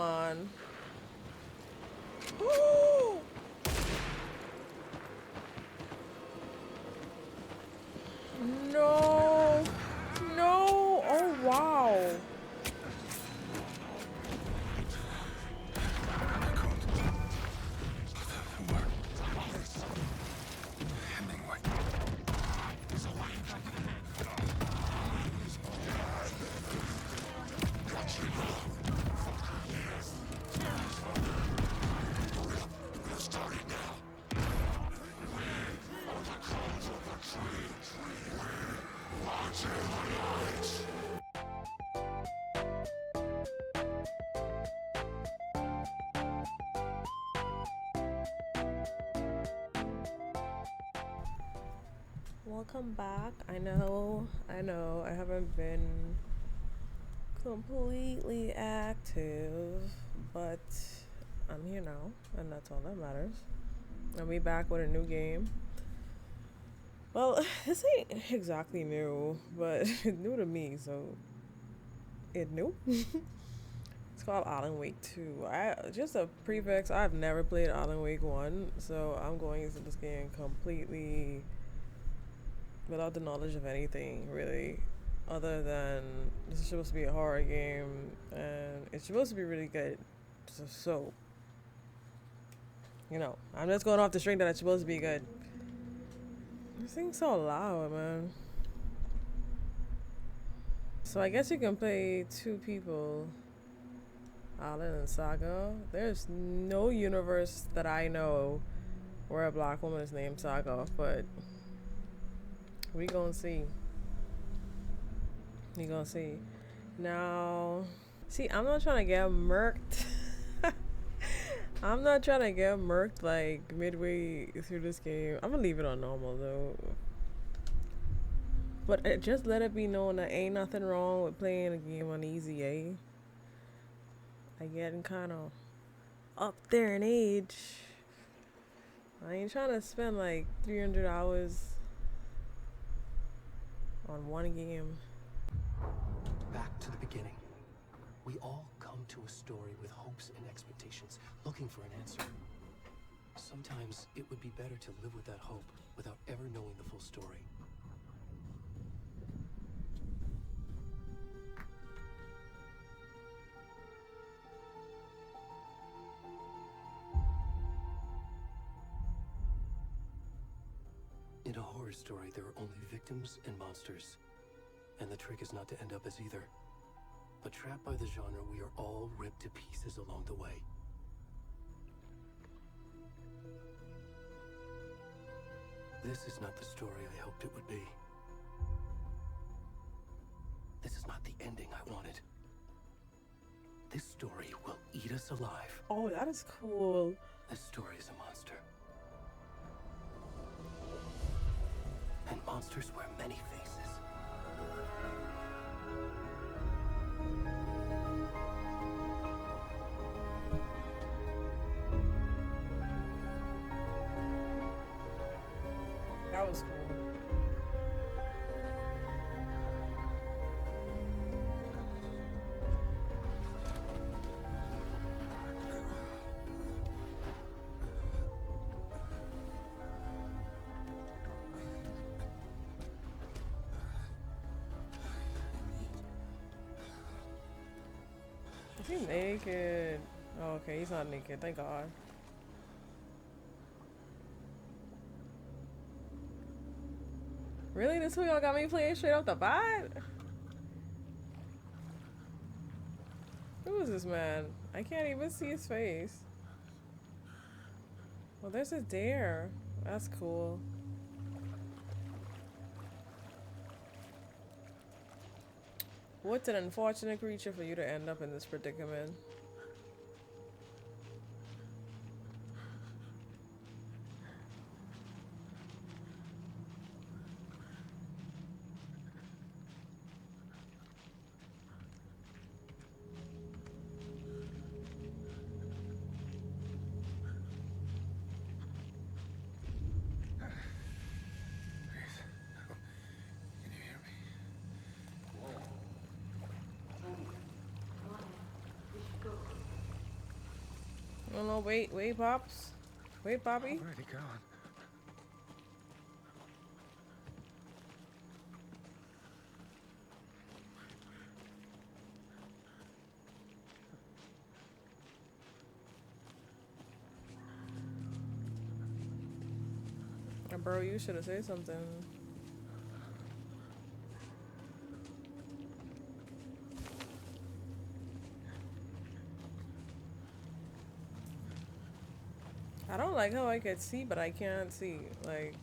on. No. No. Oh, wow. Welcome back. I know, I haven't been completely active, but I'm here now, and that's all that matters. I'll be back with a new game. Well, this ain't exactly new, but it's new to me, so it new? It's called Alan Wake 2. Just a prefix, I've never played Alan Wake 1, so I'm going into this game completely without the knowledge of anything, really. Other than this is supposed to be a horror game, and it's supposed to be really good. So you know, I'm just going off the string that it's supposed to be good. This thing's so loud, man. So I guess you can play two people, Alan and Saga. There's no universe that I know where a black woman is named Saga, but we gonna see. We gonna see. Now, see, I'm not trying to get murked. I'm not trying to get murked like midway through this game. I'm gonna leave it on normal though. But just let it be known that ain't nothing wrong with playing a game on easy, eh? I getting kind of up there in age. I ain't trying to spend like 300 hours on one game. Back to the beginning. We all come to a story with hopes and expectations, looking for an answer. Sometimes it would be better to live with that hope without ever knowing the full story. In a horror story, there are only victims and monsters. And the trick is not to end up as either. But trapped by the genre, we are all ripped to pieces along the way. This is not the story I hoped it would be. This is not the ending I wanted. This story will eat us alive. Oh, that is cool. This story is a monster. And monsters wear many faces. That was cool. Is he naked? Oh, okay, he's not naked, thank God. Really? This who y'all got me playing straight off the bat? Who is this man? I can't even see his face. Well, there's his dare. That's cool. What an unfortunate creature for you to end up in this predicament. Oh no, wait, Pops. Wait, Poppy. Where'd he gone? Bro, you should have said something. I don't like how I could see, but I can't see. Like,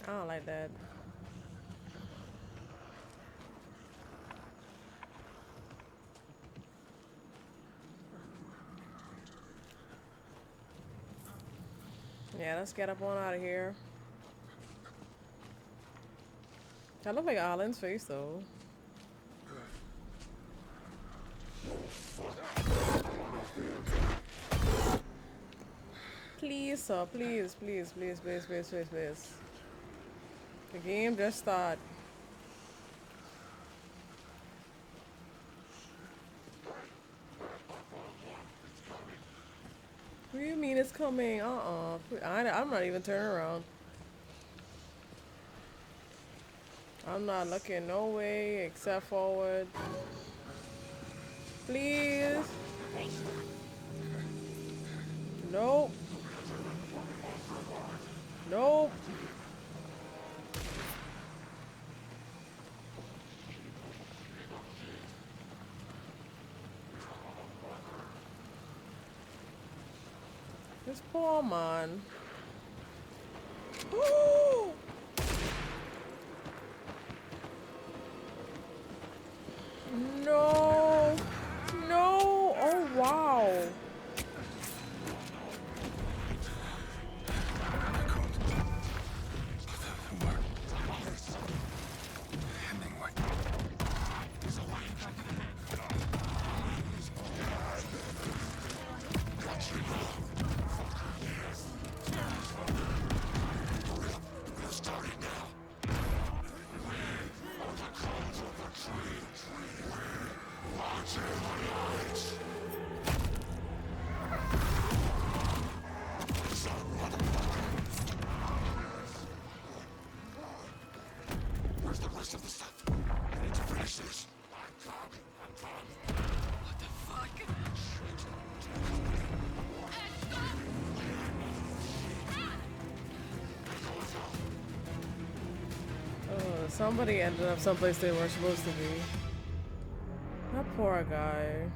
I don't like that. Yeah, let's get up on out of here. That look like Alan's face though. Please, sir, please, please, please, please, please, please, please. The game just started. What do you mean it's coming? I'm not even turning around. I'm not looking no way except forward. Please. Nope. Nope. This poor man. No. No. Oh, wow. Where's the rest of the stuff? I need to finish this. What the fuck? Somebody ended up someplace they weren't supposed to be. That poor guy.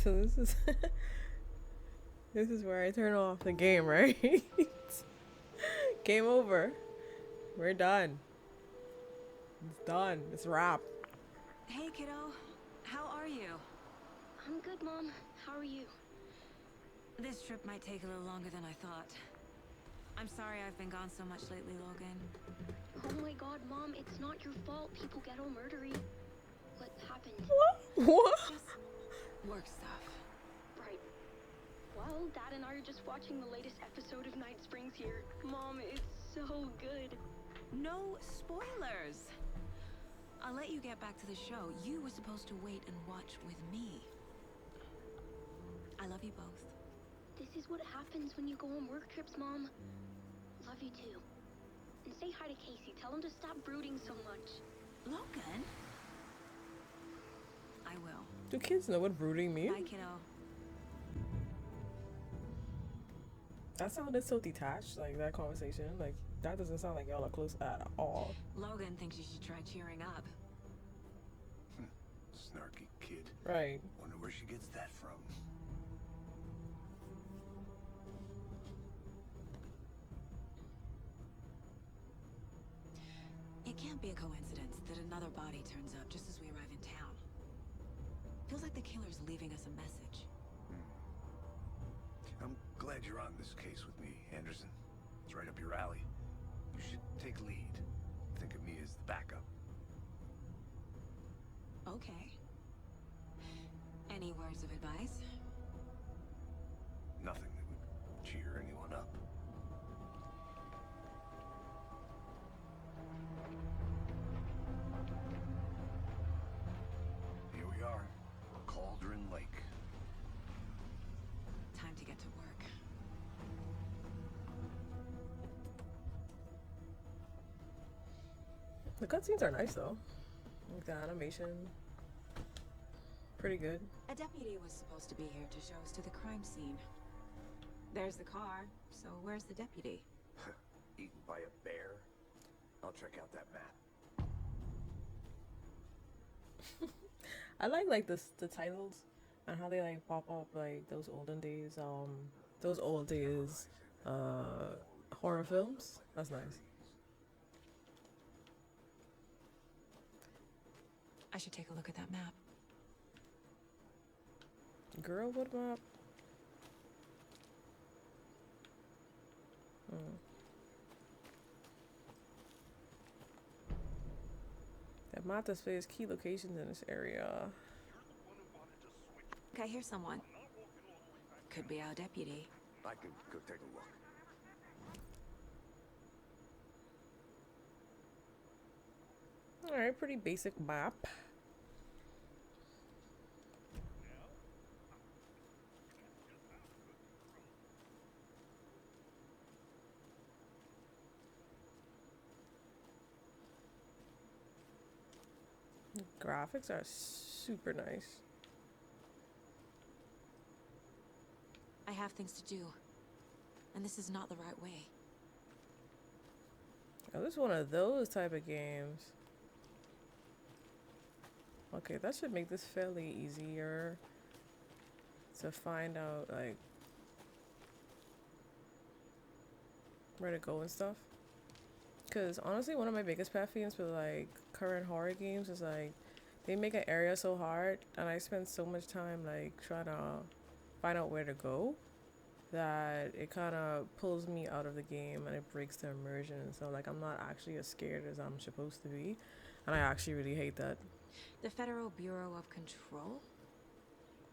So this is this is where I turn off the game, right? Game over. We're done. It's done. It's wrap. Hey, kiddo. How are you? I'm good, Mom. How are you? This trip might take a little longer than I thought. I'm sorry I've been gone so much lately, Logan. Oh my god, Mom, it's not your fault people get all murdery. What happened? What? Just work stuff. Right. Well, Dad and I are just watching the latest episode of Night Springs here. Mom, it's so good. No spoilers! I'll let you get back to the show. You were supposed to wait and watch with me. I love you both. This is what happens when you go on work trips, Mom. Love you too. And say hi to Casey. Tell him to stop brooding so much. Logan? I Do kids know what brooding means? Bye, kiddo. That sounded so detached, like that conversation. Like, that doesn't sound like y'all are close at all. Logan thinks you should try cheering up. Snarky kid. Right. Wonder where she gets that from. It can't be a coincidence that another body turns up just as we arrive in town. Feels like the killer's leaving us a message. I'm glad you're on this case with me, Anderson. It's right up your alley. You should take lead. Think of me as the backup. Okay. Any words of advice? Nothing that would cheer anyone up. Here we are, Cauldron Lake. Time to get to work. The cutscenes are nice though. Like the animation. Pretty good. A deputy was supposed to be here to show us to the crime scene. There's the car, so where's the deputy? Eaten by a bear? I'll check out that map. I like the titles and how they like pop up like those old days horror films. That's nice. I should take a look at that map. Girl, what map? That map displays key locations in this area. I hear someone. Could be our deputy. I can go take a look. Alright, pretty basic map. Graphics are super nice. I have things to do. And this is not the right way. Oh, this is one of those type of games. Okay, that should make this fairly easier to find out, like, where to go and stuff. Because honestly, one of my biggest pet peeves with like current horror games is like they make an area so hard, and I spend so much time like trying to find out where to go that it kind of pulls me out of the game and it breaks the immersion. So like I'm not actually as scared as I'm supposed to be, and I actually really hate that. The Federal Bureau of Control?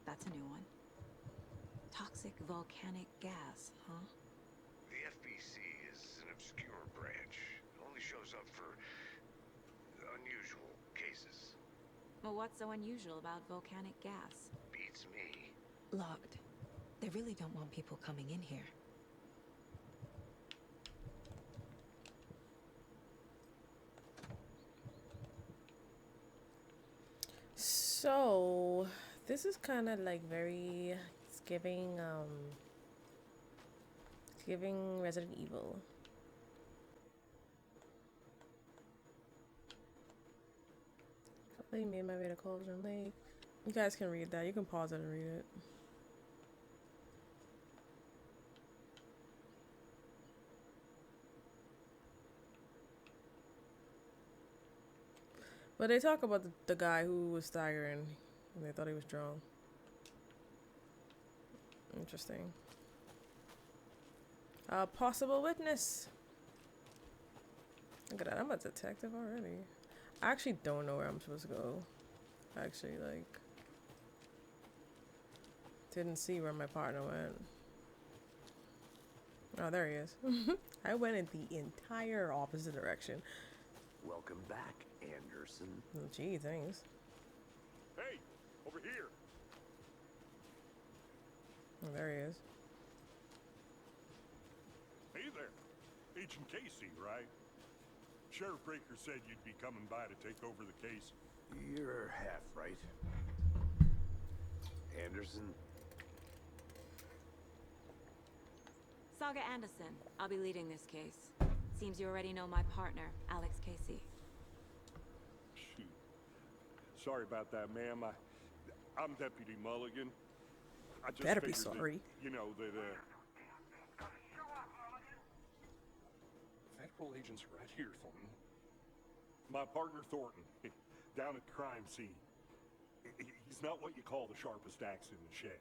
That's a new one. Toxic volcanic gas, huh? The FBC is an obscure branch. It only shows up for unusual cases. Well, what's so unusual about volcanic gas? Beats me. Locked. They really don't want people coming in here. So this is kind of like very it's giving Resident Evil. They made my way to Cauldron Lake. You guys can read that. You can pause it and read it. But they talk about the guy who was staggering and they thought he was drunk. Interesting. A possible witness. Look at that. I'm a detective already. I actually don't know where I'm supposed to go. I actually, like, didn't see where my partner went. Oh, there he is. I went in the entire opposite direction. Welcome back, Anderson. Oh, gee, thanks. Hey, over here. Oh, there he is. Hey there. Agent Casey, right? Sheriff Breaker said you'd be coming by to take over the case. You're half right. Anderson. Saga Anderson. I'll be leading this case. Seems you already know my partner, Alex Casey. Shoot. Sorry about that, ma'am. I'm Deputy Mulligan. I just Better be figured sorry. That, you know, that, Federal agents are right here, Thornton. My partner, Thornton, down at the crime scene. He's not what you call the sharpest axe in the shed.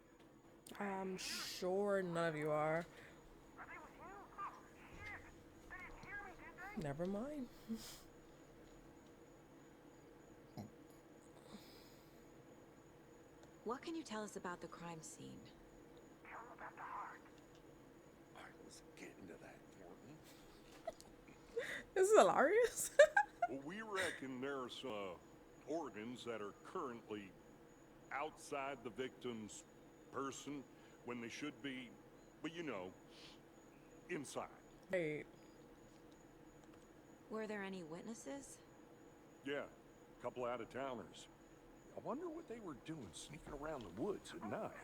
I'm sure none of you are. Never mind. What can you tell us about the crime scene? I was getting to that, Thornton. This is hilarious. Well, we reckon there's organs that are currently outside the victim's person when they should be, but you know, inside. Wait. Were there any witnesses? Yeah, a couple out-of-towners. I wonder what they were doing sneaking around the woods at night.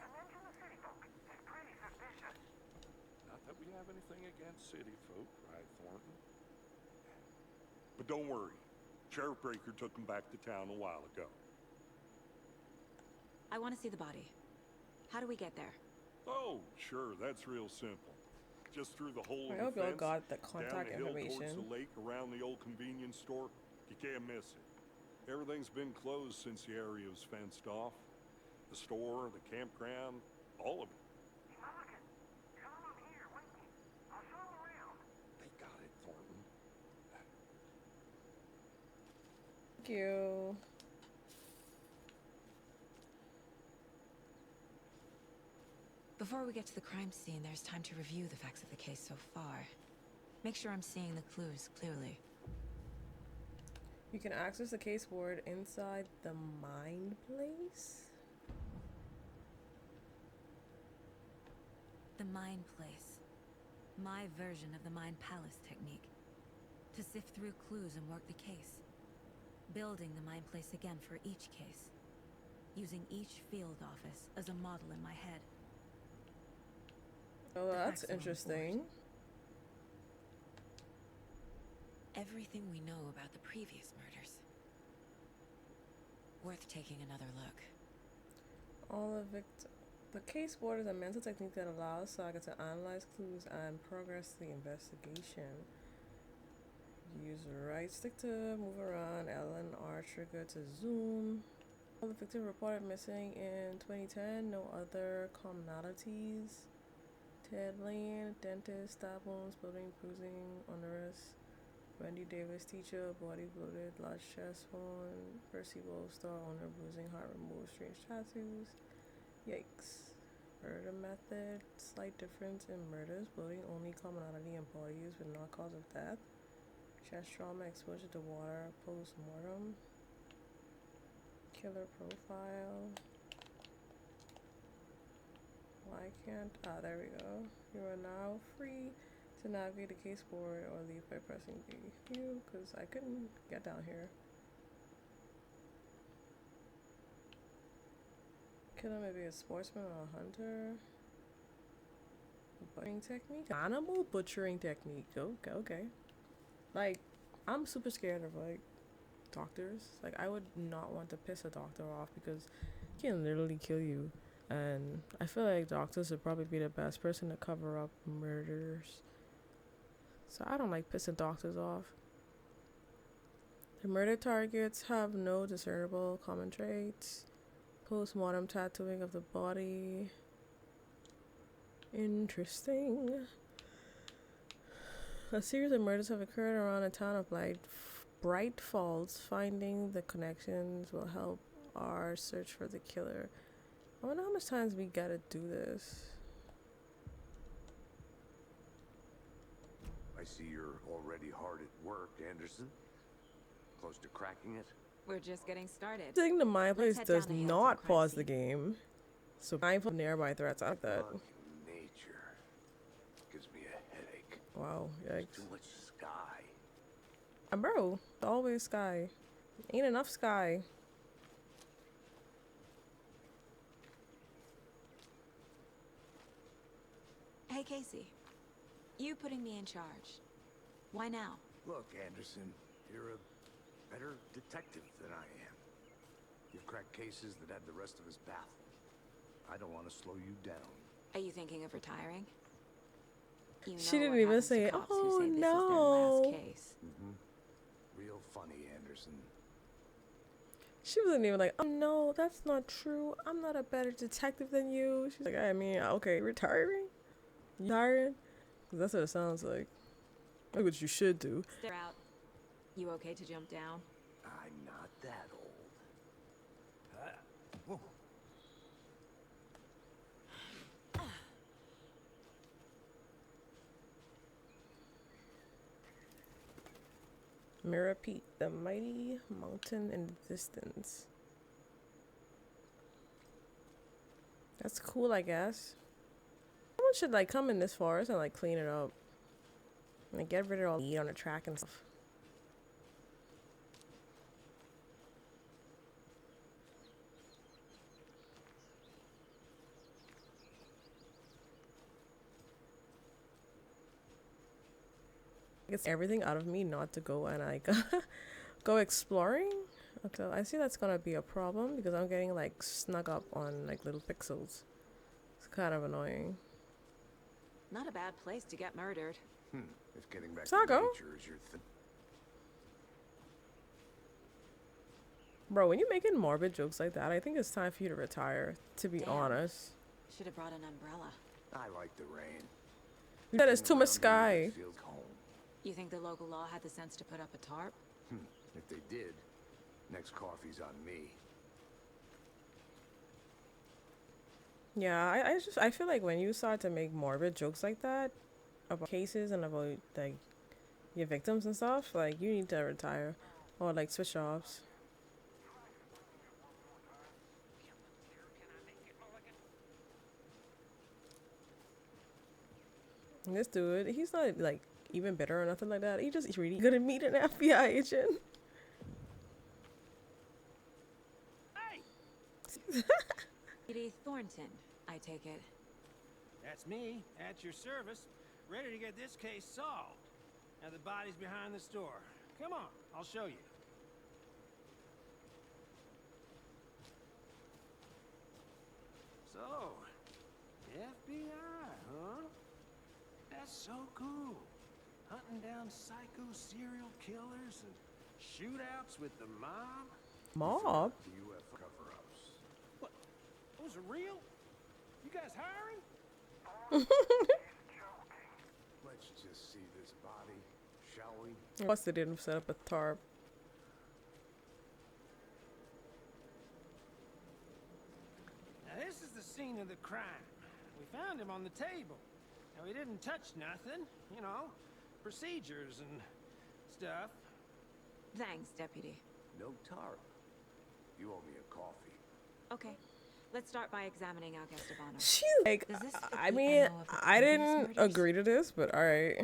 Not that we have anything against city folk, right, Thornton? But don't worry. Sheriff Breaker took them back to town a while ago. I want to see the body. How do we get there? Oh, sure, that's real simple. Just through the hole I in the hope y'all fence, got the down contact the hill towards information. the lake around the old convenience store. You can't miss it. Everything's been closed since the area was fenced off. The store, the campground, all of it. They got it, Thornton. Thank you. Before we get to the crime scene, there's time to review the facts of the case so far. Make sure I'm seeing the clues clearly. You can access the case board inside the mind place. The Mind Place. My version of the Mind Palace technique. To sift through clues and work the case. Building the Mind Place again for each case. Using each field office as a model in my head. Oh, The that's facts are on the board. interesting. Everything we know about the previous murders. Worth taking another look. The case board is a mental technique that allows Saga to analyze clues and progress the investigation. Use right stick to move around, L and R trigger to zoom. The victim reported missing in 2010. No other commonalities. Ted Lane, dentist, stab wounds, bloating, bruising on the wrist. Wendy Davis, teacher, body bloated, large chest wound. Percy Wolf, store owner, bruising, heart removed, strange tattoos. Yikes. Murder method, slight difference in murders, bloating only commonality in bodies but not cause of death. Chest trauma, exposure to water, post-mortem. Killer profile. Why can't, there we go. You are now free to navigate the case board or leave by pressing B. Because I couldn't get down here. Killer may be a sportsman or a hunter. Butchering technique? Animal butchering technique. Okay. Like, I'm super scared of, like, doctors. Like, I would not want to piss a doctor off because he can literally kill you. And I feel like doctors would probably be the best person to cover up murders. So I don't like pissing doctors off. The murder targets have no discernible common traits. Post-mortem tattooing of the body. Interesting. A series of murders have occurred around the town of Bright Falls. Finding the connections will help our search for the killer. I wonder how much times we gotta do this. I see you're already hard at work, Anderson. Close to cracking it. We're just getting started. Saying the mind place Let's head does down the hill to not the crime pause the scene. game. So mindful of nearby threats. I like that. Fucking nature. Gives me a headache. Wow, There's yikes. too much sky. And bro, always sky. Ain't enough sky. Casey, you putting me in charge. Why now? Look, Anderson, you're a better detective than I am. You've cracked cases that had the rest of us baffled. I don't want to slow you down. Are you thinking of retiring? You know She didn't what even happens say, to cops who "Oh say this is no." their last case. Real funny, Anderson. She wasn't even like, "Oh no, that's not true. I'm not a better detective than you." She's like, "I mean, okay, retiring? You retiring?" 'Cause that's what it sounds like. That's what you should do. They're out. You okay to jump down? I'm not that old. Whoa. Mirror Peak, the mighty mountain in the distance. That's cool, I guess. Someone should like come in this forest and like clean it up. Like get rid of all the weed on the track and stuff. It's everything out of me not to go and like go exploring. Okay, I see that's gonna be a problem because I'm getting like snug up on like little pixels. It's kind of annoying. Not a bad place to get murdered. If getting back Saga. to nature is your thing. Bro, when you're making morbid jokes like that, I think it's time for you to retire, to be Damn. honest. Should have brought an umbrella. I like the rain. That is too much Around sky. here, it feels home. You think the local law had the sense to put up a tarp? If they did, next coffee's on me. Yeah, I feel like when you start to make morbid jokes like that about cases and about like your victims and stuff, like you need to retire or like switch jobs. And this dude, he's not like even bitter or nothing like that. He just really gonna meet an FBI agent. Lady Thornton, I take it. That's me, at your service, ready to get this case solved. Now the body's behind the store. Come on, I'll show you. So, FBI, huh? That's so cool. Hunting down psycho serial killers and shootouts with the mob. Mob? The UFO cover-ups. What? Those are real? You guys hiring? Let's just see this body, shall we? Plus they didn't set up a tarp. Now this is the scene of the crime. We found him on the table. Now he didn't touch nothing, you know, procedures and stuff. Thanks, Deputy. No tarp. You owe me a coffee. Okay, let's start by examining our guest of honor. She's like, Does this fit I the mean, MO of the I previous didn't murders? agree to this, but alright.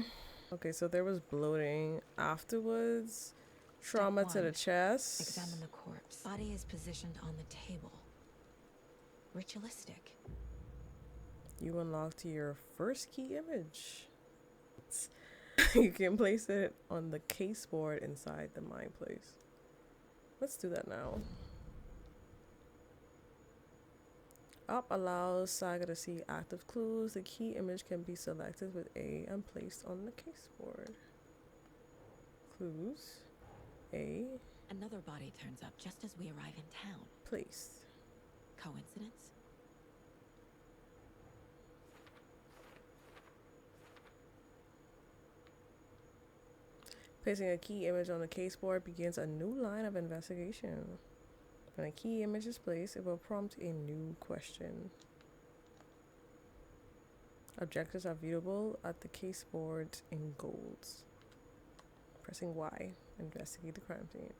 Okay, so there was bloating afterwards, trauma to the one. chest. Examine the corpse. Body is positioned on the table. Ritualistic. You unlocked your first key image. You can place it on the case board inside the mine place. Let's do that now. Up allows Saga to see active clues. The key image can be selected with A and placed on the case board. Clues. A. Another body turns up just as we arrive in town. Placed. Coincidence? Placing a key image on the case board begins a new line of investigation. When a key image is placed, it will prompt a new question. Objectives are viewable at the case board in golds. Pressing Y, investigate the crime scene.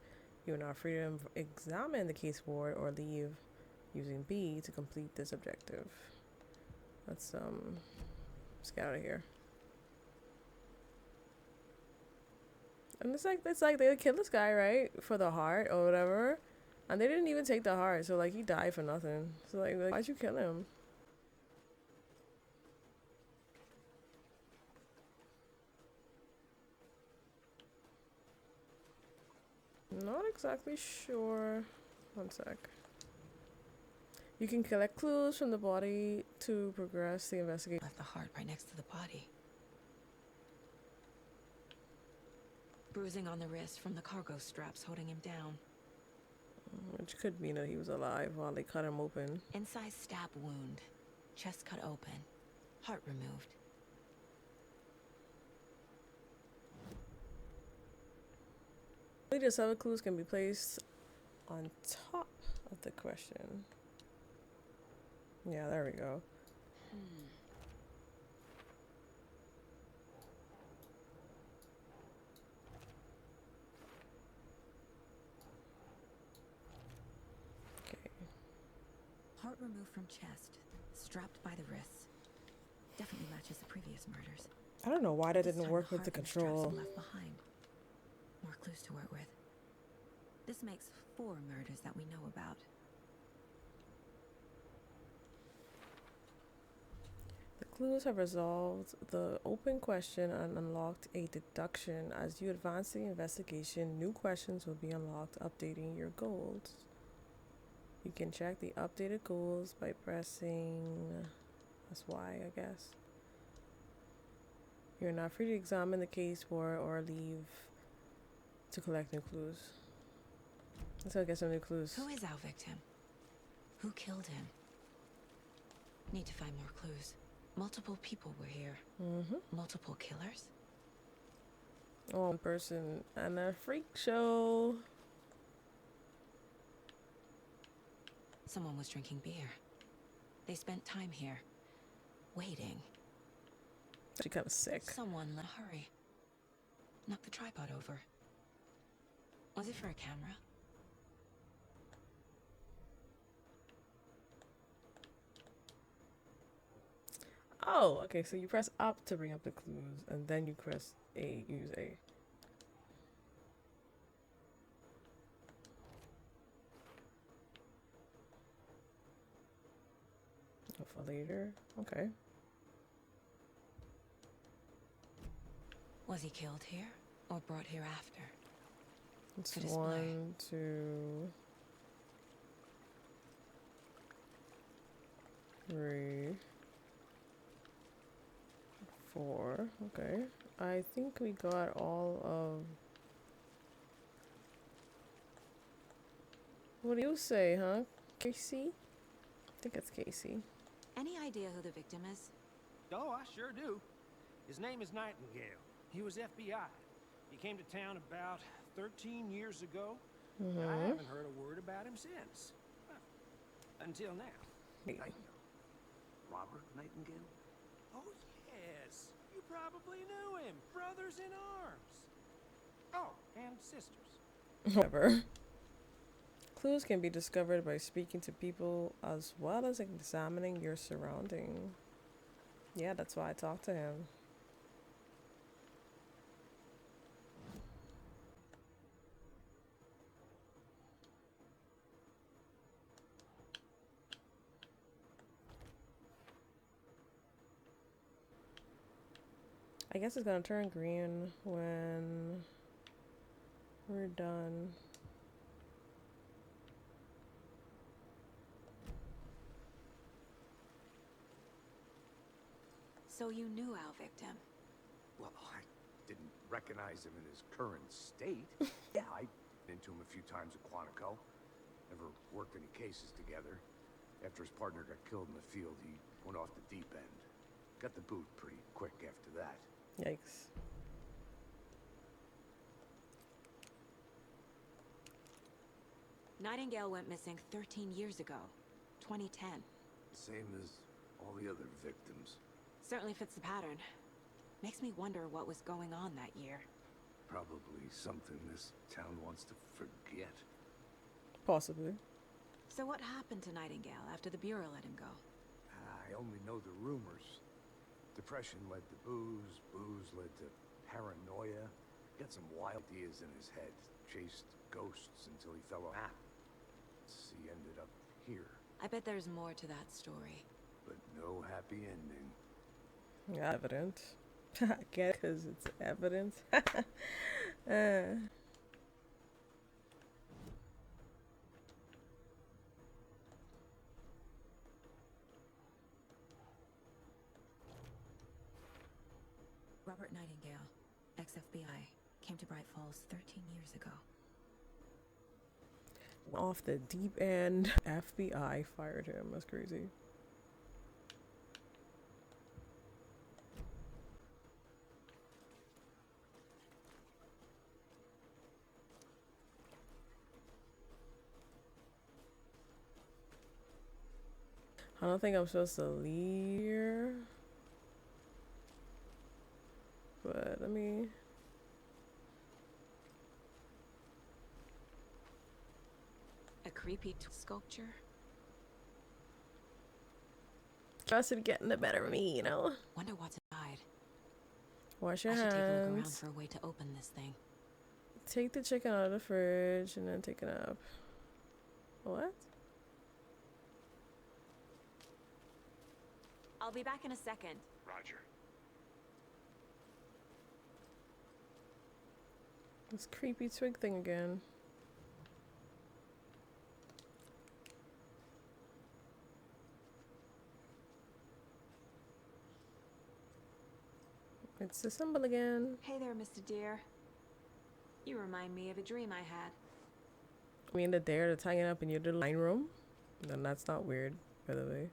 You are now free to examine the case board or leave using B to complete this objective. Let's get out of here. And it's like they killed this guy, right? For the heart or whatever. And they didn't even take the heart, so like he died for nothing. So like why'd you kill him? Not exactly sure. One sec. You can collect clues from the body to progress the investigation. Left the heart right next to the body. Bruising on the wrist from the cargo straps holding him down. Which could mean that he was alive while they cut him open. Inside stab wound. Chest cut open. Heart removed. The 7 clues can be placed on top of the question. Yeah, there we go. Okay. Heart removed from chest. Strapped by the wrists. Definitely matches the previous murders. I don't know why that This didn't time work with heart the and straps control. were left behind. More clues to work with. This makes 4 murders that we know about. The clues have resolved the open question and unlocked a deduction. As you advance the investigation, new questions will be unlocked, updating your goals. You can check the updated goals by pressing... that's Y, I guess. You're not free to examine the case for or leave to collect new clues. Let's go get some new clues. Who is our victim? Who killed him? Need to find more clues. Multiple people were here. Multiple killers? One person and a freak show. Someone was drinking beer. They spent time here. Waiting. She kind of sick. Someone let hurry. Knocked the tripod over. Was it for a camera? Oh, okay, so you press up to bring up the clues, and then you press A, use A. Oh, for later? Okay. Was he killed here or brought here after? It's To display. 1, 2, 3, 4. Okay. I think we got all of... What do you say, huh? Casey? I think it's Casey. Any idea who the victim is? Oh, I sure do. His name is Nightingale. He was FBI. He came to town about 13 years ago. And I haven't heard a word about him since. Until now. Nightingale. Robert Nightingale? Oh, yes. You probably knew him. Brothers in arms. Oh, and sisters. Whatever. Clues can be discovered by speaking to people as well as examining your surrounding. Yeah, that's why I talked to him. I guess it's gonna turn green when we're done. So you knew our victim? Well, I didn't recognize him in his current state. Yeah, I been to him a few times at Quantico. Never worked any cases together. After his partner got killed in the field, he went off the deep end. Got the boot pretty quick after that. Yikes. Nightingale went missing 13 years ago. 2010. Same as all the other victims. Certainly fits the pattern. Makes me wonder what was going on that year. Probably something this town wants to forget. Possibly. So what happened to Nightingale after the Bureau let him go? I only know the rumors. Depression led to booze, booze led to paranoia. Got some wild ideas in his head. Chased ghosts until he fell off. He ended up here. I bet there's more to that story. But no happy ending. Yeah, evident. I get it, because it's evidence. Robert Nightingale, ex-FBI, came to Bright Falls 13 years ago. Off the deep end, FBI fired him. That's crazy. I don't think I'm supposed to leave here. But, I mean... A creepy sculpture? Trust it getting the better of me, you know? Wonder what's inside. Wash your I should take a look around hands. for a way to open this thing. Take the chicken out of the fridge and then take it up. What? I'll be back in a second. Roger. This creepy twig thing again. It's the symbol again. Hey there, Mr. Deer. You remind me of a dream I had. I mean, the dare that's hanging up in your little line room? Then that's not weird, by the way.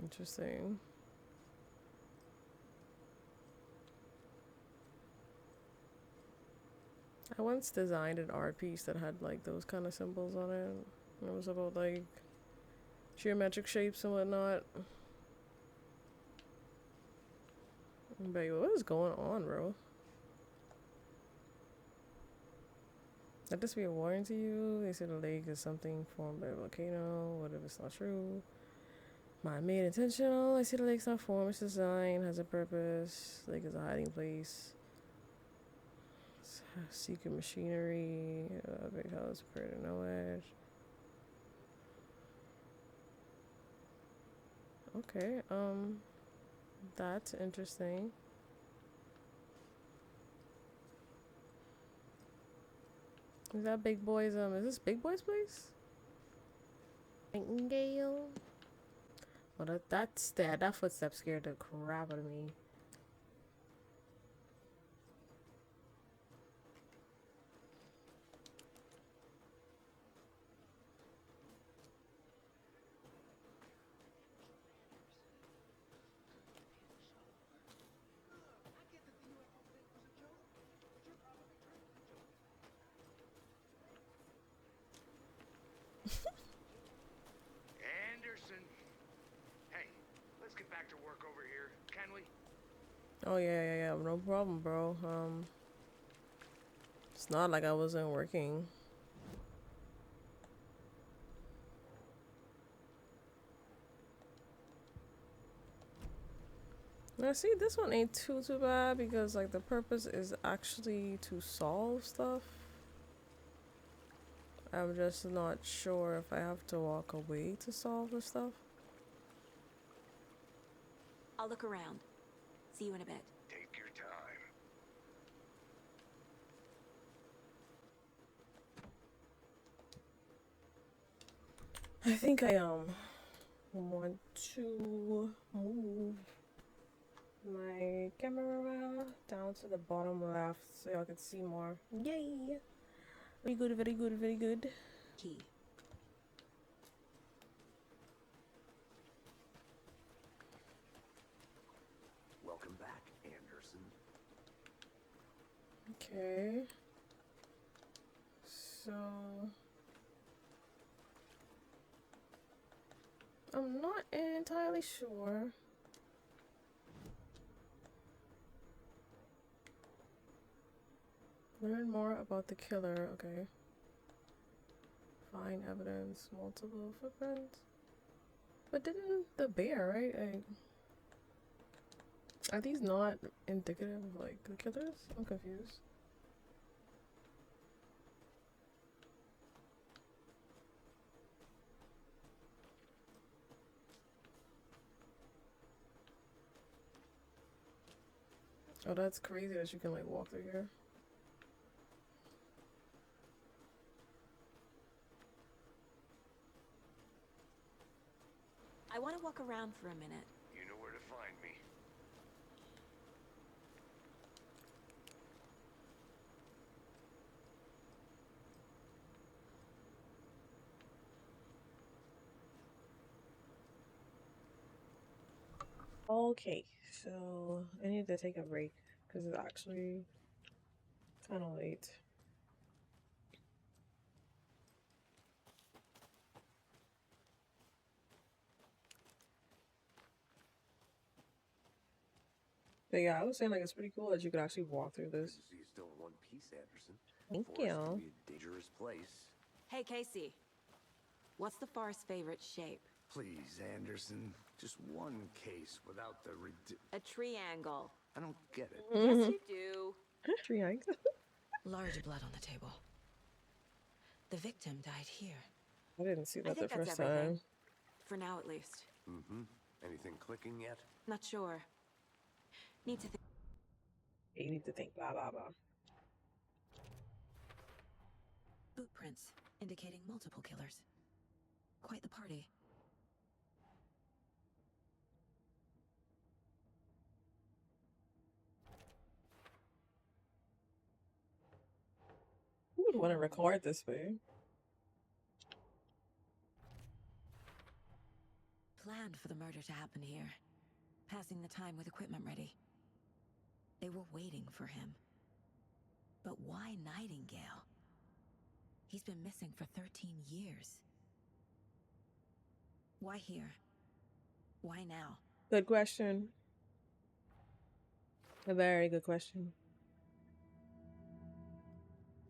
Interesting. I once designed an art piece that had like those kind of symbols on it. It was about like geometric shapes and whatnot. But what is going on, bro? Let this be a warning to you. They say the lake is something formed by a volcano. What if it's not true? Man-made intentional. I see the lake's not formed. It's designed, has a purpose. The lake is a hiding place. Secret machinery. Big house, prepared to know it. Okay, that's interesting. Is that Big Boy's, is this Big Boy's place? Nightingale? Well, that footstep scared the crap out of me. Anderson. Hey, let's get back to work over here, can we? Oh yeah, no problem, bro. It's not like I wasn't working. Now see, this one ain't too bad because like the purpose is actually to solve stuff. I'm just not sure if I have to walk away to solve the stuff. I'll look around. See you in a bit. Take your time. I think I want to move my camera down to the bottom left so y'all can see more. Yay! Very good, very good, very good. Key. Welcome back, Anderson. Okay. So I'm not entirely sure. Learn more about the killer. Okay. Find evidence. Multiple footprints. But didn't the bear, right? Are these not indicative of like the killers? I'm confused. Oh, that's crazy that you can like walk through here. I want to walk around for a minute. You know where to find me. Okay, so I need to take a break because it's actually kind of late. But yeah, I was saying like it's pretty cool that you could actually walk through Good this. to see you still in one piece, Anderson. Thank Forest can you. be a dangerous place. Hey, Casey. What's the forest's favorite shape? Please, Anderson. Just one case without the A triangle. I don't get it. Yes, you do. Triangle. Large blood on the table. The victim died here. I didn't see I that the think that's first everything. time. For now, at least. Mm-hmm. Anything clicking yet? Not sure. Need to think. You need to think blah blah blah. Boot prints indicating multiple killers. Quite the party. Who would want to record this way? Planned for the murder to happen here. Passing the time with equipment ready. They were waiting for him. But why Nightingale? He's been missing for 13 years. Why here? Why now? Good question. A very good question.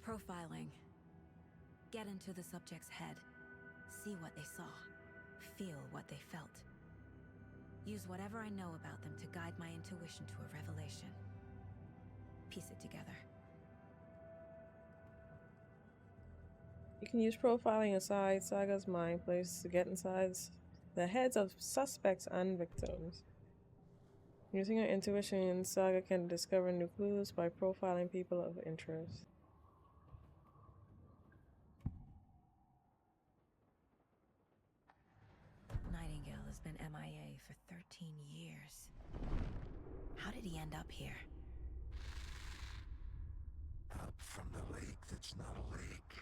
Profiling. Get into the subject's head. See what they saw. Feel what they felt. Use whatever I know about them to guide my intuition to a revelation. Piece it together. You can use profiling inside Saga's mind place to get inside the heads of suspects and victims. Using your intuition, Saga can discover new clues by profiling people of interest. Nightingale has been MIA for 13 years. How did he end up here? Up from the lake that's not a lake.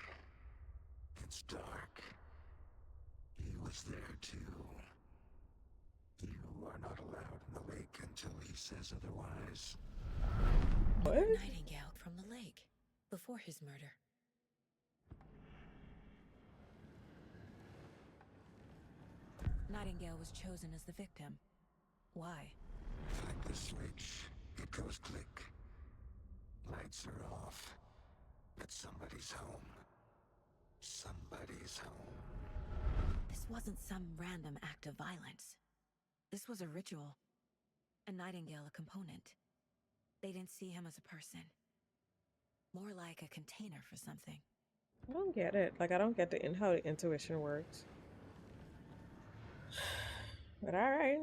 It's dark. He was there too. You are not allowed in the lake until he says otherwise. What? Nightingale from the lake. Before his murder. Nightingale was chosen as the victim. Why? Find the switch. It goes click. Lights are off. But somebody's home. Somebody's home. This wasn't some random act of violence. This was a ritual. And Nightingale a component. They didn't see him as a person. More like a container for something. I don't get it. Like, I don't get how the intuition works. But alright.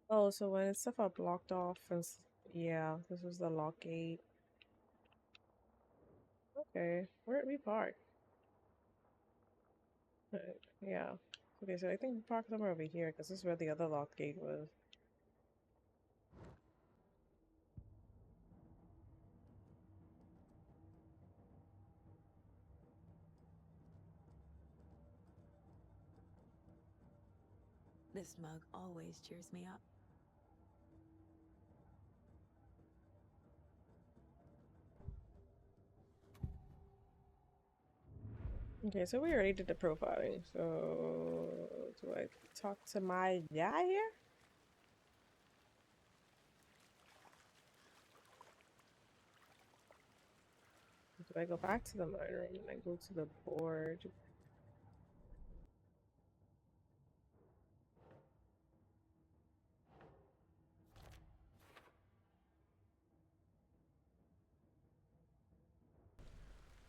Oh, so when it's stuff are blocked off and yeah, this was the lock gate. Okay, where did we park? Yeah. Okay, so I think we parked somewhere over here because this is where the other lock gate was. This mug always cheers me up. Okay, so we already did the profiling. So do I talk to my guy here? Do I go back to the mine room and then go to the board?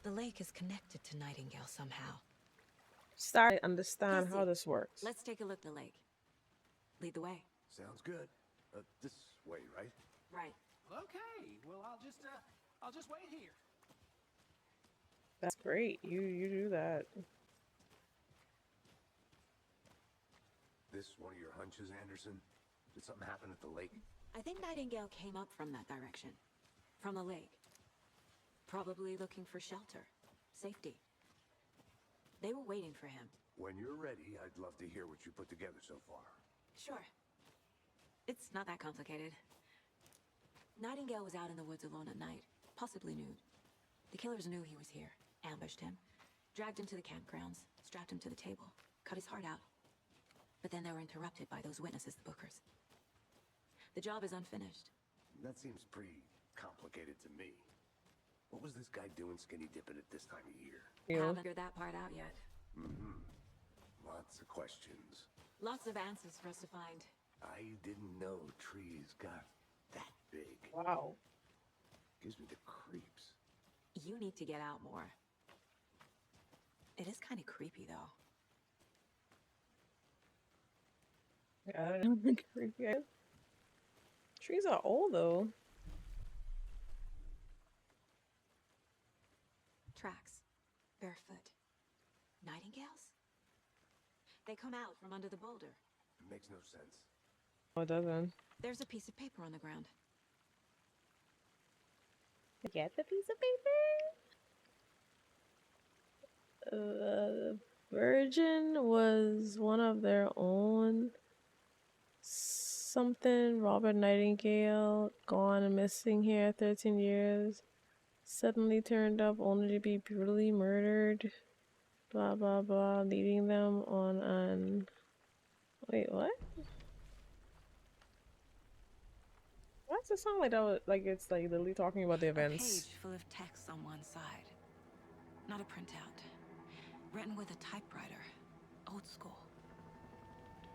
The lake is connected to Nightingale somehow. Start to understand how Casey, this works. Let's take a look at the lake. Lead the way. Sounds good. This way, right? Right. Okay, well, I'll just wait here. That's great. You do that. This one of your hunches, Anderson? Did something happen at the lake? I think Nightingale came up from that direction. From the lake. Probably looking for shelter. Safety. They were waiting for him. When you're ready, I'd love to hear what you put together so far. Sure. It's not that complicated. Nightingale was out in the woods alone at night, possibly nude. The killers knew he was here, ambushed him, dragged him to the campgrounds, strapped him to the table, cut his heart out. But then they were interrupted by those witnesses, the Bookers. The job is unfinished. That seems pretty complicated to me. What was this guy doing skinny dipping at this time of year? Haven't figured that part out yet. Lots of questions. Lots of answers for us to find. I didn't know trees got that big. Wow. Gives me the creeps. You need to get out more. It is kind of creepy, though. Yeah, I don't think creepy. Trees are old though. Tracks. Barefoot. Nightingales? They come out from under the boulder. It makes no sense. Oh, it doesn't. There's a piece of paper on the ground. Get the piece of paper? Virgin was one of their own. Something. Robert Nightingale, gone and missing here 13 years. Suddenly turned up only to be brutally murdered. Blah blah blah. Leading them on an. Wait, what? Why does it sound like that was, like it's like literally talking about the events? A page full of text on one side. Not a printout. Written with a typewriter. Old school.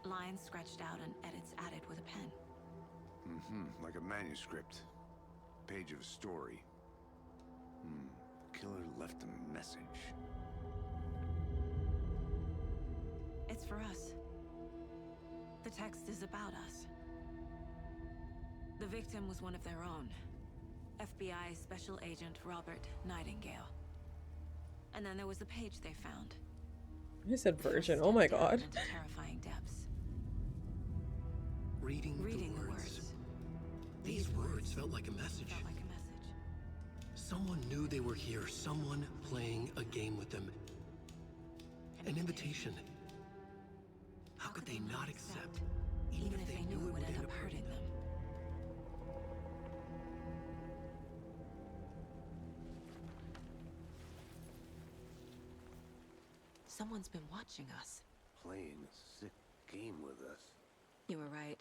Lines scratched out and edits added with a pen. Like a manuscript. Page of a story. Killer left a message. It's for us. The text is about us. The victim was one of their own. FBI Special Agent Robert Nightingale. And then there was the page they found. I said virgin. First Oh my step down god. into terrifying depths. Reading the words. words. These words felt like a message. Felt like a message. Someone knew they were here. Someone playing a game with them. An invitation. How could they not accept, even if they knew it would end up hurting them? Someone's been watching us. Playing a sick game with us. You were right.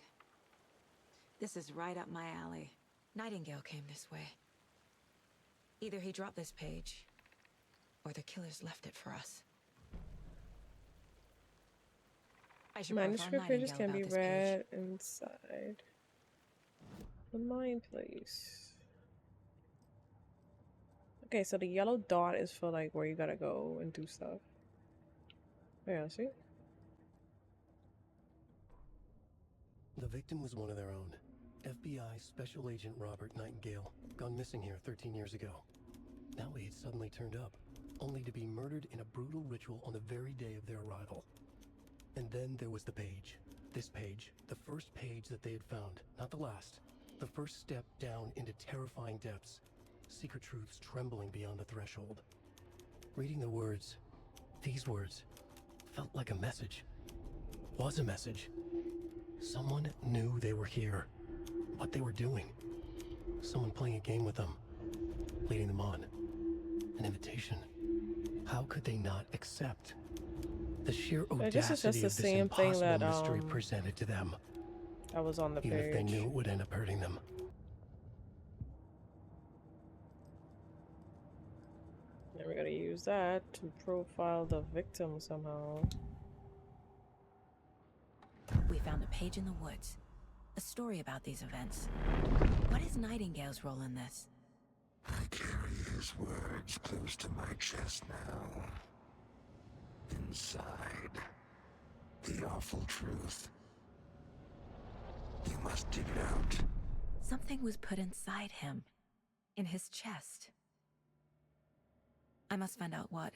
This is right up my alley. Nightingale came this way. Either he dropped this page, or the killers left it for us. I should profile Manuscript pages Nightingale can be about this page. read inside the mind place. Okay, so the yellow dot is for like where you gotta go and do stuff. Yeah, see? The victim was one of their own. FBI Special Agent Robert Nightingale, gone missing here 13 years ago. Now he had suddenly turned up, only to be murdered in a brutal ritual on the very day of their arrival. And then there was the page. This page, the first page that they had found, not the last. The first step down into terrifying depths. Secret truths trembling beyond the threshold. Reading the words, these words, felt like a message. Was a message. Someone knew they were here. What they were doing. Someone playing a game with them. Leading them on. An invitation. How could they not accept? The sheer This is just audacity the of this same thing impossible that mystery presented to them. I was on the Even if they page. knew it would end up hurting them. And we're gonna use that to profile the victim somehow. We found a page in the woods. A story about these events. What is Nightingale's role in this? I carry his words close to my chest now. Inside, the awful truth. You must dig it out something was put inside him, in his chest. I must find out what.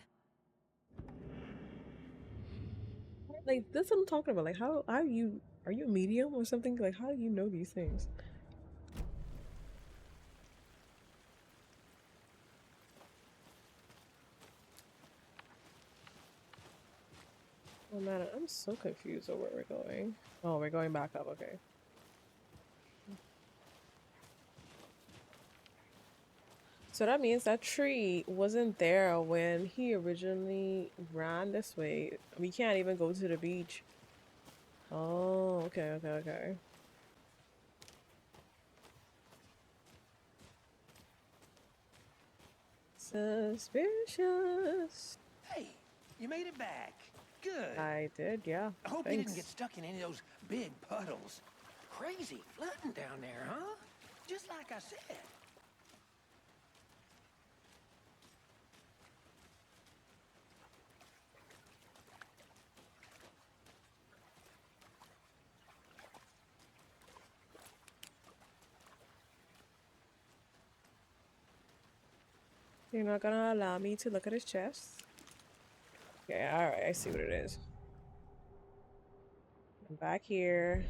Like, that's what I'm talking about. Like, how are you a medium or something? Like, how do you know these things? Oh man, I'm so confused on where we're going. Oh, we're going back up, okay. So that means that tree wasn't there when he originally ran this way. We can't even go to the beach. Oh, okay. Suspicious. Hey, you made it back. Good. I did, yeah. I hope you Thanks. didn't get stuck in any of those big puddles. Crazy flooding down there, huh? Just like I said. You're not gonna allow me to look at his chest? Okay, alright, I see what it is. I'm back here.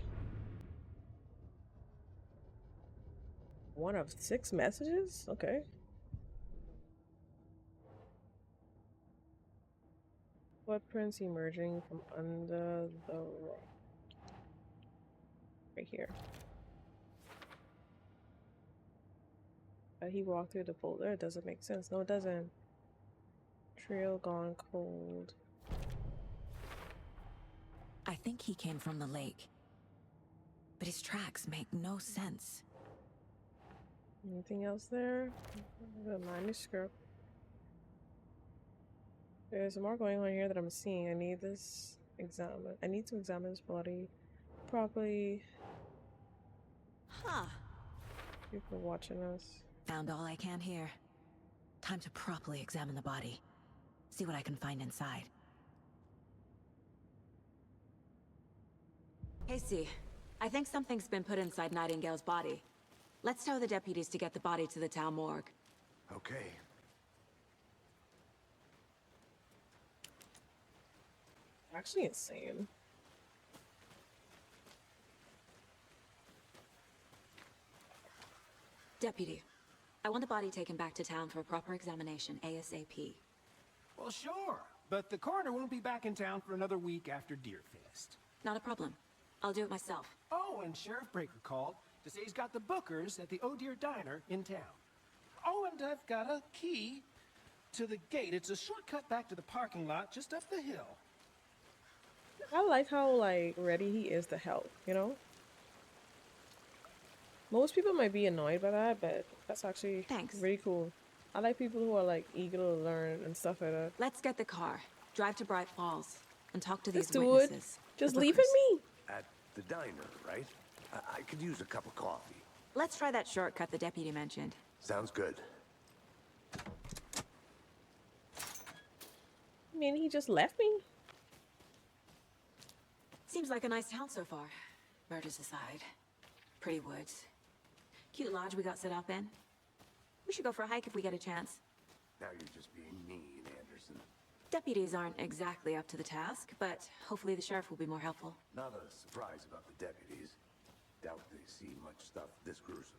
One of 6 messages? Okay. Footprints emerging from under the rock. Right here. But he walked through the folder. It doesn't make sense. No, it doesn't. Trail gone cold. I think he came from the lake. But his tracks make no sense. Anything else there? The manuscript. There's more going on here that I'm seeing. I need to examine this body properly. Huh. People watching us. Found all I can here. Time to properly examine the body. See what I can find inside. Casey, I think something's been put inside Nightingale's body. Let's tell the deputies to get the body to the town morgue. Okay. Actually insane. Deputy, I want the body taken back to town for a proper examination ASAP. Well, sure. But the coroner won't be back in town for another week after Deerfest. Not a problem. I'll do it myself. Oh, and Sheriff Breaker called to say he's got the Bookers at the Oh Dear Diner in town. Oh, and I've got a key to the gate. It's a shortcut back to the parking lot just up the hill. I like how, like, ready he is to help, you know? Most people might be annoyed by that, but that's actually really cool. I like people who are, like, eager to learn and stuff like that. Let's get the car, drive to Bright Falls, and talk to Let's these do witnesses. it. Just leave it me. At the diner, right? I could use a cup of coffee. Let's try that shortcut the deputy mentioned. Sounds good. I mean, he just left me. Seems like a nice town so far. Murders aside. Pretty woods. Cute lodge we got set up in. We should go for a hike if we get a chance. Now you're just being mean, Anderson. Deputies aren't exactly up to the task, but hopefully the sheriff will be more helpful. Not a surprise about the deputies. Doubt they see much stuff this gruesome.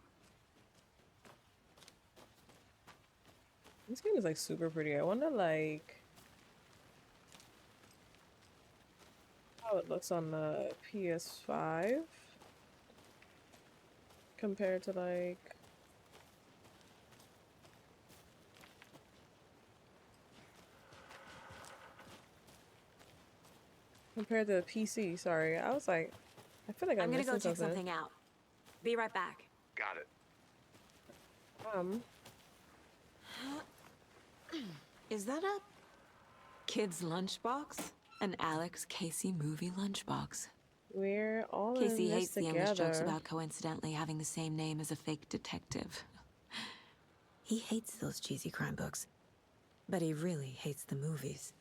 This game is, like, super pretty. I wonder, like, how it looks on the PS5 compared to, like, compared to the PC. Sorry, I was like, I feel like I'm gonna go missing check something out. Be right back. Got it. Is that a kid's lunchbox? An Alex Casey movie lunchbox. We're all Casey in this hates the English jokes together. about coincidentally having the same name as a fake detective. He hates those cheesy crime books, but he really hates the movies.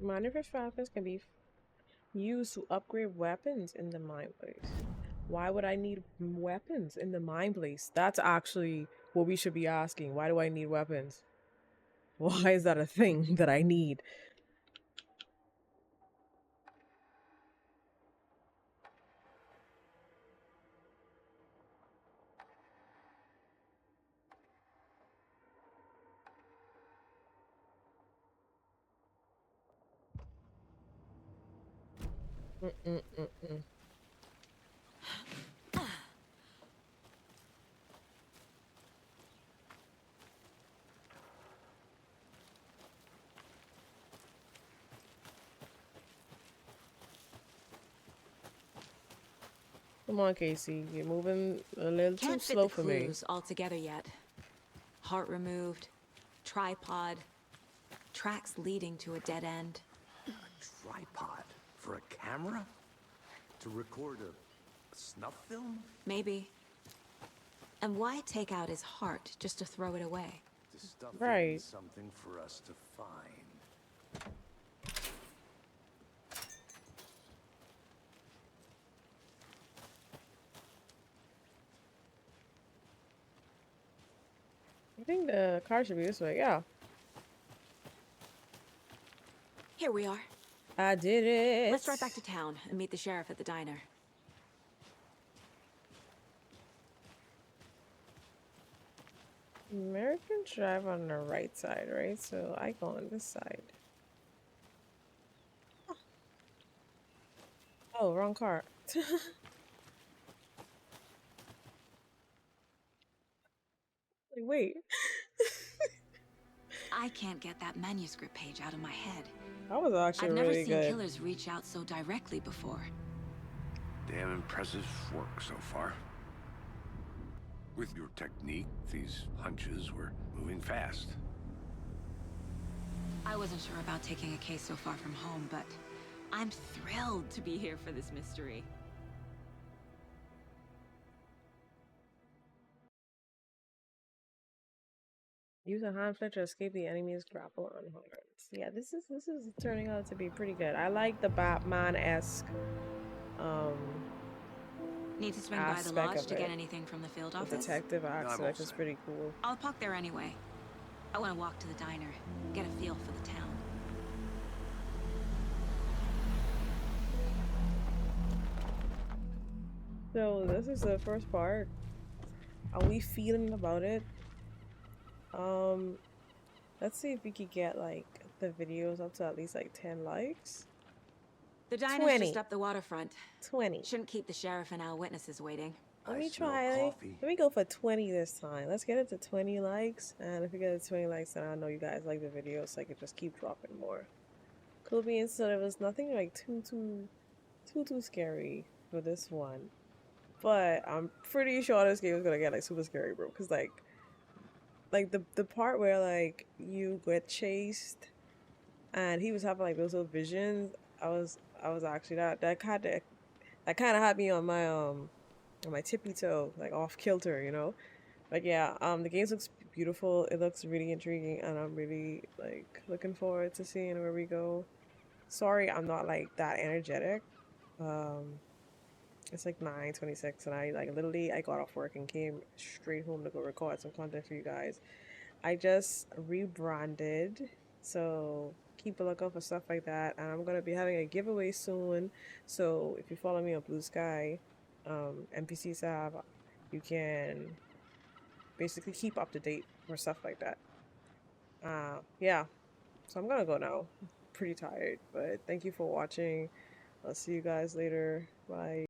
Minor disruptions can be Used to upgrade weapons in the mine place. Why would I need weapons in the mine place? That's actually what we should be asking. Why do I need weapons? Why is that a thing that I need? Mm-mm-mm-mm. Come on, Casey. You're moving a little too Can't fit slow the for me. clues all together yet. Heart removed, tripod, tracks leading to a dead end. Tripod for a camera? To record a snuff film? Maybe. And why take out his heart just to throw it away? This stuff Right. is something for us to find. I think the car should be this way. Yeah. Here we are. I did it. Let's drive back to town and meet the sheriff at the diner. Americans drive on the right side, right? So I go on this side. Oh, wrong car. Like, wait. I can't get that manuscript page out of my head. That was actually I've never really seen good. killers reach out so directly before. Damn impressive work so far. With your technique, these hunches were moving fast. I wasn't sure about taking a case so far from home, but I'm thrilled to be here for this mystery. Use a hand flip to escape the enemy's grapple unharmed. Yeah, this is turning out to be pretty good. I like the Batman-esque Need to swing by the aspect lodge of to get it. anything from the field The office? detective aspect all is set. pretty cool. I'll park there anyway. I want to walk to the diner, get a feel for the town. So this is the first part. How we feeling about it? Let's see if we could get like the videos up to at least like 10 likes. The diner's 20. just up the waterfront. 20. Shouldn't keep the sheriff and our witnesses waiting. Let I me smell try. coffee. Let me go for 20 this time. Let's get it to 20 likes. And if we get it to 20 likes, then I know you guys like the video, so I can just keep dropping more. Could be instead it was nothing like too scary for this one. But I'm pretty sure this game is gonna get like super scary, bro. Cause like the part where like you get chased and he was having like those little visions. I was actually that kind of had me on my tippy toe, like off kilter, you know. But yeah, the game looks beautiful. It looks really intriguing, and I'm really like looking forward to seeing where we go. Sorry, I'm not like that energetic. It's like 9:26, and I got off work and came straight home to go record some content for you guys. I just rebranded, so keep a lookout for stuff like that. And I'm gonna be having a giveaway soon. So if you follow me on Blue Sky, npcsav, you can basically keep up to date for stuff like that. Yeah. So I'm gonna go now. I'm pretty tired, but thank you for watching. I'll see you guys later. Bye.